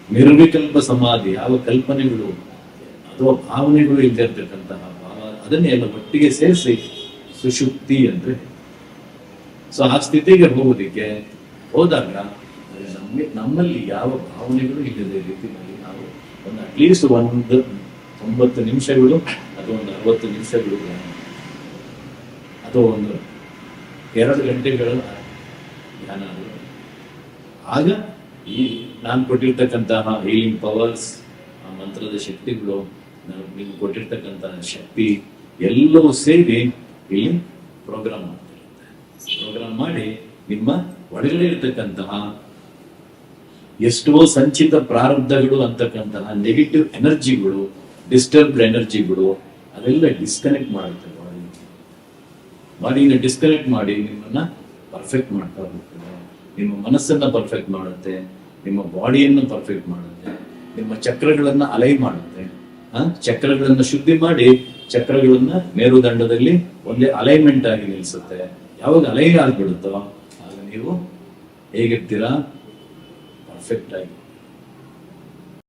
ನಿರ್ವಿಕಲ್ಪ ಸಮಾಧಿ, ಯಾವ ಕಲ್ಪನೆಗಳು ಅಥವಾ ಭಾವನೆಗಳು ಇಲ್ದಿರ್ತಕ್ಕಂತಹ ಭಾವ, ಅದನ್ನೆಲ್ಲ ಒಟ್ಟಿಗೆ ಸೇರಿಸಿ ಸುಷುಪ್ತಿ ಅಂದ್ರೆ. ಸೊ ಆ ಸ್ಥಿತಿಗೆ ಹೋದಾಗ ನಮ್ಮಲ್ಲಿ ಯಾವ ಭಾವನೆಗಳು ಇಲ್ಲದೆ ರೀತಿಯಲ್ಲಿ ನಾವು ಒಂದು ಅಟ್ಲೀಸ್ಟ್ ಒಂದು 90 ನಿಮಿಷಗಳು ಅಥವಾ ಒಂದು 60 ನಿಮಿಷಗಳು ಅಥವಾ ಒಂದು 2 ಗಂಟೆಗಳ ಧ್ಯಾನ, ಆಗ ಈ ನಾನು ಕೊಟ್ಟಿರ್ತಕ್ಕಂತಹ ಹೀಲಿಂಗ್ ಪವರ್ಸ್, ಆ ಮಂತ್ರದ ಶಕ್ತಿಗಳು, ನಿಮ್ಗೆ ಕೊಟ್ಟಿರ್ತಕ್ಕಂತಹ ಶಕ್ತಿ ಎಲ್ಲವೂ ಸೇರಿ ಇಲ್ಲಿ ಪ್ರೋಗ್ರಾಮ್ ಮಾಡ್ತಿರುತ್ತೆ. ಪ್ರೋಗ್ರಾಮ್ ಮಾಡಿ ನಿಮ್ಮ ಒಳಗಡೆ ಇರ್ತಕ್ಕಂತಹ ಎಷ್ಟೋ ಸಂಚಿತ ಪ್ರಾರಬ್ಧಗಳು ಅಂತಕ್ಕಂತಹ ನೆಗೆಟಿವ್ ಎನರ್ಜಿಗಳು, ಡಿಸ್ಟರ್ಬ್ಡ್ ಎನರ್ಜಿಗಳು, ಅದೆಲ್ಲ ಡಿಸ್ಕನೆಕ್ಟ್ ಮಾಡುತ್ತೆ. ಬಾಡಿನ ಡಿಸ್ಕನೆಕ್ಟ್ ಮಾಡಿ ನಿಮ್ಮನ್ನ ಪರ್ಫೆಕ್ಟ್ ಮಾಡ್ತಾ ಹೋಗ್ತದೆ. ನಿಮ್ಮ ಮನಸ್ಸನ್ನ ಪರ್ಫೆಕ್ಟ್ ಮಾಡುತ್ತೆ, ನಿಮ್ಮ ಬಾಡಿಯನ್ನು ಪರ್ಫೆಕ್ಟ್ ಮಾಡುತ್ತೆ, ನಿಮ್ಮ ಚಕ್ರಗಳನ್ನ ಅಲೈ ಮಾಡುತ್ತೆ. ಚಕ್ರಗಳನ್ನ ಶುದ್ಧಿ ಮಾಡಿ ಚಕ್ರಗಳನ್ನ ಮೇರುದಂಡದಲ್ಲಿ ಒಂದೇ ಅಲೈನ್ಮೆಂಟ್ ಆಗಿ ನಿಲ್ಲಿಸುತ್ತೆ. ಯಾವಾಗ ಅಲೈ ಆಗ್ಬಿಡುತ್ತೋ ಆಗ ನೀವು ಹೇಗಿರ್ತೀರಾ? ಪರ್ಫೆಕ್ಟ್ ಆಗಿ.